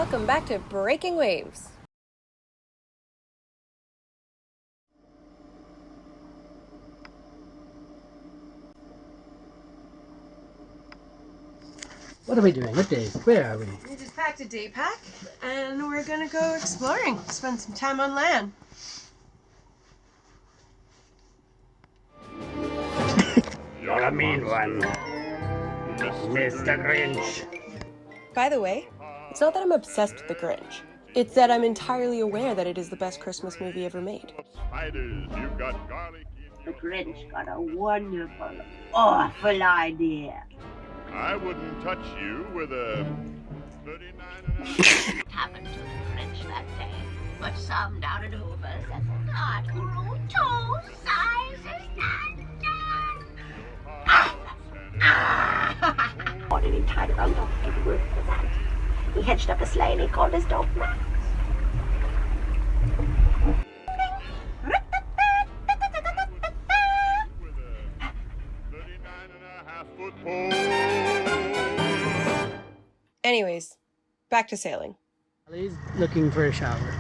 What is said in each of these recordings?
Welcome back to Breaking Waves. What are we doing? What day? Where are we? We just packed a day pack and we're gonna go exploring, spend some time on land. You're a mean one, Mr. Grinch. By the way, it's not that I'm obsessed with The Grinch. It's that I'm entirely aware that it is the best Christmas movie ever made. The Grinch got a wonderful, awful idea. I wouldn't touch you with a 39 and a What happened to the Grinch that day? But some down at Hoover's thought grew two sizes and What did he tie around Dog and work for that? He hitched up a sleigh and he called his dog Max. Anyways, back to sailing. Ali's looking for a shower.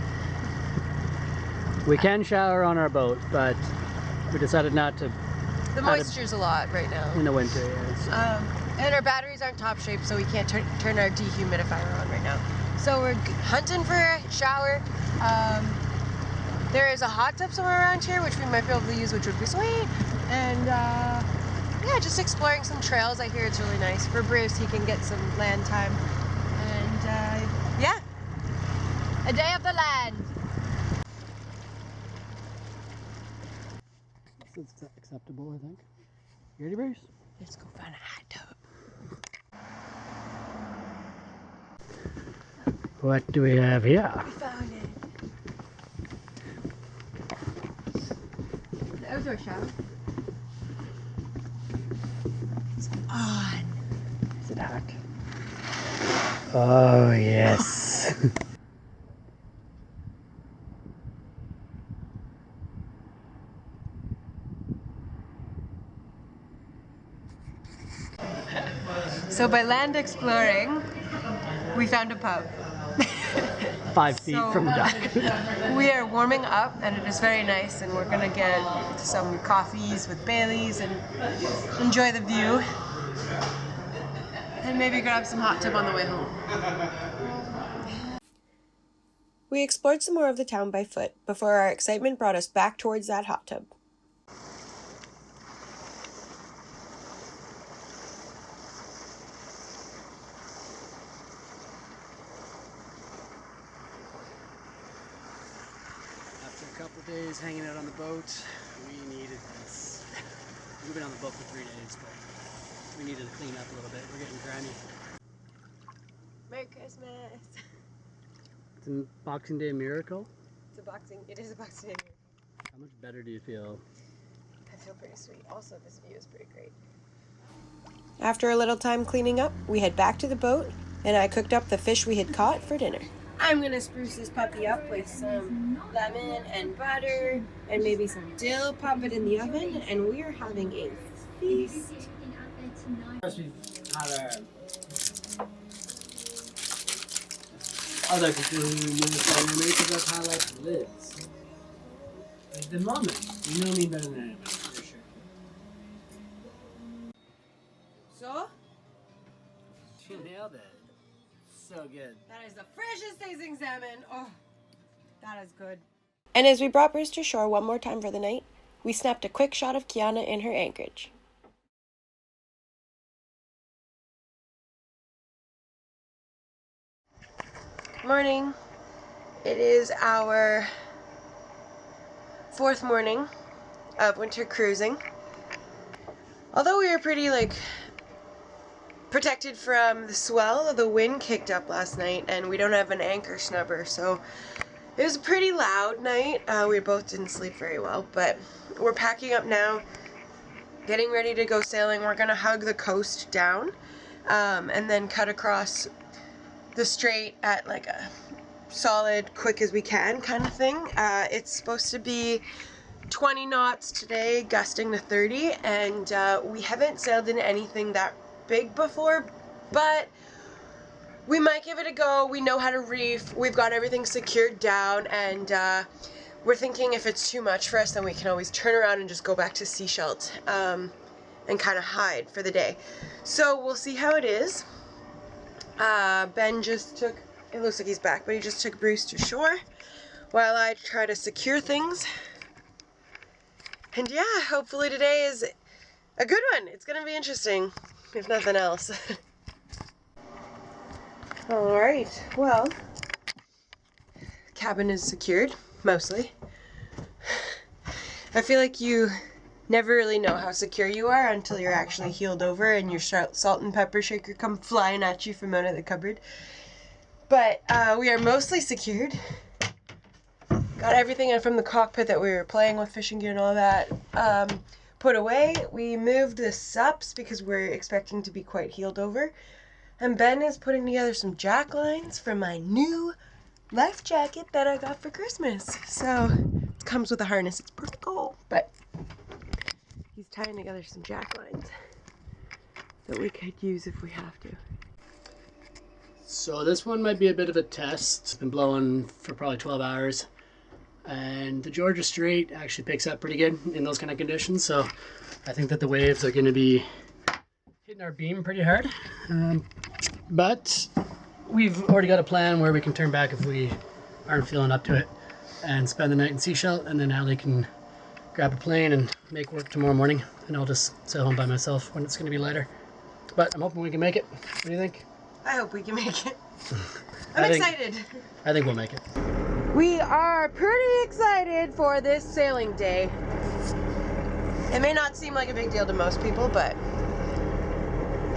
We can shower on our boat, but we decided not to. The moisture's a lot right now. In the winter, yes. And our batteries aren't top shape, so we can't turn our dehumidifier on right now. So we're hunting for a shower. There is a hot tub somewhere around here, which we might be able to use, which would be sweet. And yeah, just exploring some trails. I hear it's really nice. For Bruce, he can get some land time. And yeah, a day of the land. This is acceptable, I think. You ready, Bruce? Let's go find a hot tub. What do we have here? We found it. The outdoor shower. It's on. Is it hot? Oh, yes. So by land exploring, we found a pub. 5 feet from the dock. We are warming up and it is very nice, and we're gonna get some coffees with Baileys and enjoy the view. And maybe grab some hot tub on the way home. We explored some more of the town by foot before our excitement brought us back towards that hot tub. After a couple of days hanging out on the boat, we needed this. We've been on the boat for 3 days, but we needed to clean up a little bit. We're getting grimy. Merry Christmas! It's a Boxing Day miracle. It is a Boxing Day. How much better do you feel? I feel pretty sweet. Also, this view is pretty great. After a little time cleaning up, we head back to the boat, and I cooked up the fish we had caught for dinner. I'm gonna spruce this puppy up with some lemon and butter and maybe some dill, pop it in the oven, and we are having a feast. First we had our other cooking ceremony because that's how I like to live. Like the moment. You know me better than anybody, for sure. So, You nailed it. So good. that is the freshest tasting salmon. Oh, that is good. And as we brought Bruce to shore one more time for the night, we snapped a quick shot of Kiana in her anchorage. Morning. It is our 4th morning of winter cruising. Although we were pretty protected from the swell, the wind kicked up last night and we don't have an anchor snubber, so it was a pretty loud night. We both didn't sleep very well, but we're packing up now, getting ready to go sailing. We're gonna hug the coast down and then cut across the strait at like a solid, quick as we can kind of thing. It's supposed to be 20 knots today, gusting to 30, and we haven't sailed in anything that big before, but we might give it a go. We know how to reef. We've got everything secured down, and we're thinking if it's too much for us, then we can always turn around and just go back to Seashelt and kind of hide for the day. So we'll see how it is. Ben just took, it looks like he's back, but he just took Bruce to shore while I try to secure things. And yeah, hopefully today is a good one. It's gonna be interesting, if nothing else. Alright, well, cabin is secured, mostly. I feel like you never really know how secure you are until you're actually heeled over and your salt and pepper shaker come flying at you from out of the cupboard. But we are mostly secured. Got everything from the cockpit that we were playing with, fishing gear and all that, put away. We moved the sups because we're expecting to be quite heeled over. And Ben is putting together some jack lines for my new life jacket that I got for Christmas. So it comes with a harness. It's pretty cool, but he's tying together some jack lines that we could use if we have to. So this one might be a bit of a test. It's been blowing for probably 12 hours. And the Georgia Strait actually picks up pretty good in those kind of conditions. So I think that the waves are going to be hitting our beam pretty hard. But we've already got a plan where we can turn back if we aren't feeling up to it and spend the night in Seashell, and then Allie can grab a plane and make work tomorrow morning, and I'll just sail home by myself when it's going to be lighter. But I'm hoping we can make it. What do you think? I hope we can make it. I'm excited. I think we'll make it. We are pretty excited for this sailing day. It may not seem like a big deal to most people, but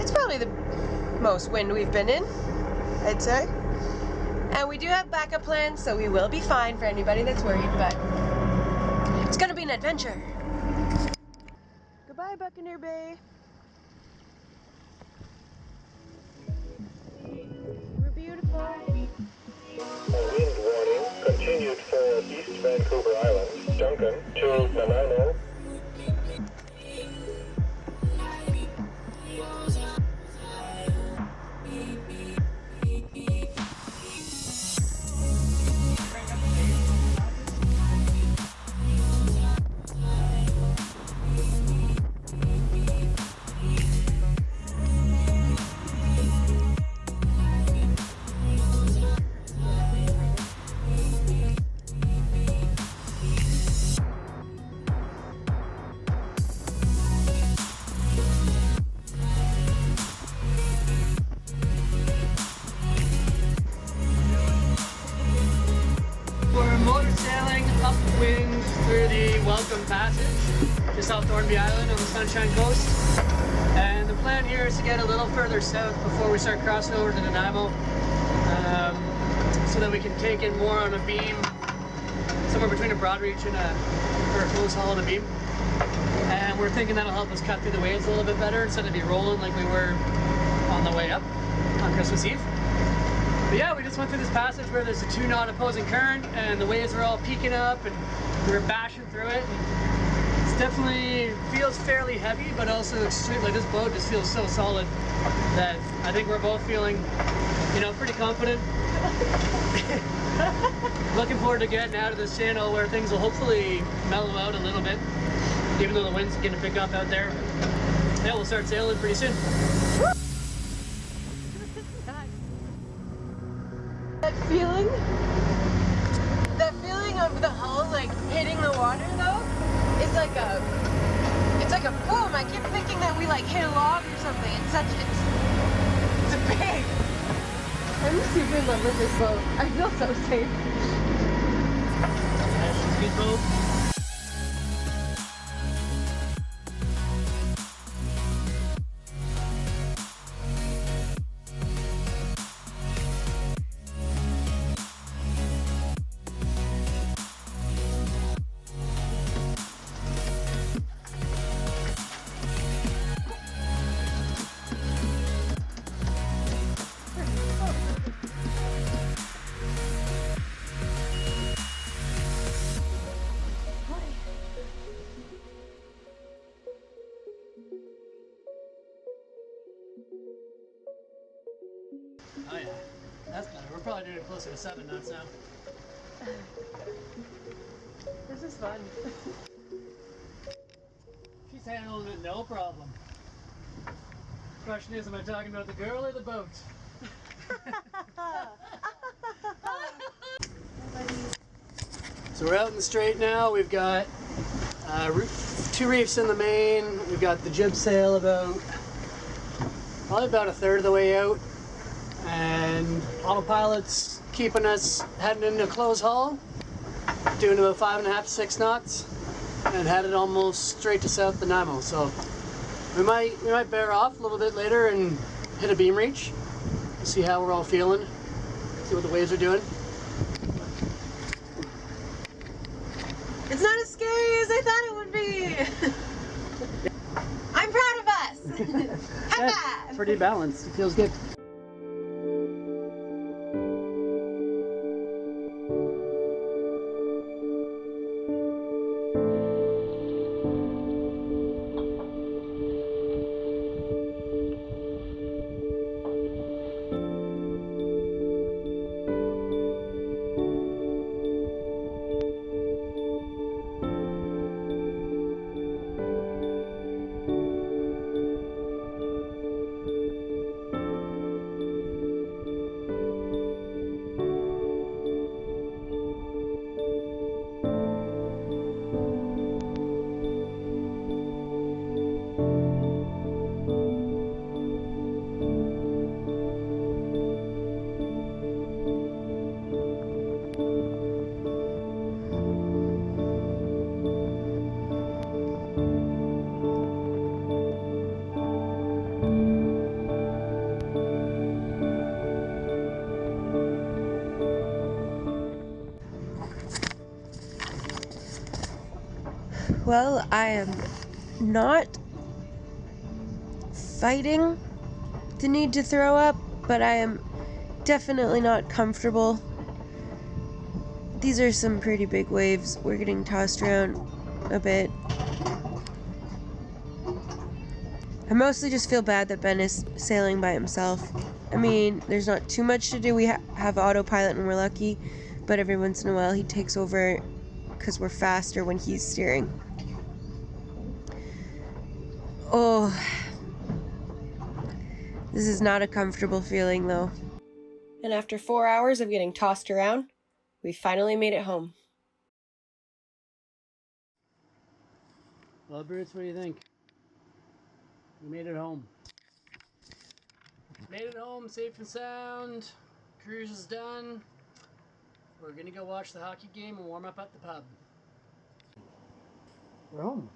it's probably the most wind we've been in, I'd say. And we do have backup plans, so we will be fine for anybody that's worried, but it's gonna be an adventure. Goodbye, Buccaneer Bay. We're beautiful. Wind warning continued for East Vancouver Island. Duncan to Nanaimo. We're motor sailing upwind through the Welcome Passage, just off Thornby Island on the Sunshine Coast. And the plan here is to get a little further south before we start crossing over to Nanaimo, so that we can take in more on a beam, somewhere between a broadreach and a close haul on a beam. And we're thinking that'll help us cut through the waves a little bit better instead of be rolling like we were on the way up on Christmas Eve. But yeah, we just went through this passage where there's a 2-knot opposing current and the waves are all peaking up and we were bashing through it. And it's definitely feels fairly heavy, but also extreme. Like, this boat just feels so solid that I think we're both feeling, you know, pretty confident. Looking forward to getting out of this channel where things will hopefully mellow out a little bit, even though the wind's going to pick up out there. Yeah, we'll start sailing pretty soon. That feeling of the hull like hitting the water though, is like it's like a boom. I keep thinking that we like hit a log or something. It's a big. I'm super in love with this boat. I feel so safe. That's a good boat. probably doing it closer to 7 knots now. This is fun. She's handling it no problem. Question is, am I talking about the girl or the boat? So we're out in the strait now. We've got 2 reefs in the main. We've got the jib sail probably about a third of the way out. And autopilot's keeping us heading into close haul, doing about 5.5 to 6 knots, and headed almost straight to South Nanaimo. So we might bear off a little bit later and hit a beam reach, see how we're all feeling, see what the waves are doing. It's not as scary as I thought it would be. I'm proud of us. High five. Pretty balanced. It feels good. Well, I am not fighting the need to throw up, but I am definitely not comfortable. These are some pretty big waves. We're getting tossed around a bit. I mostly just feel bad that Ben is sailing by himself. I mean, there's not too much to do. We have autopilot and we're lucky, but every once in a while he takes over because we're faster when he's steering. Oh, this is not a comfortable feeling though. And after 4 hours of getting tossed around, we finally made it home. Well, Bruce, what do you think? We made it home. Made it home safe and sound. Cruise is done. We're gonna go watch the hockey game and warm up at the pub. We're home.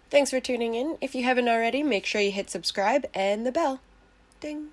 Thanks for tuning in. If you haven't already, make sure you hit subscribe and the bell. Ding.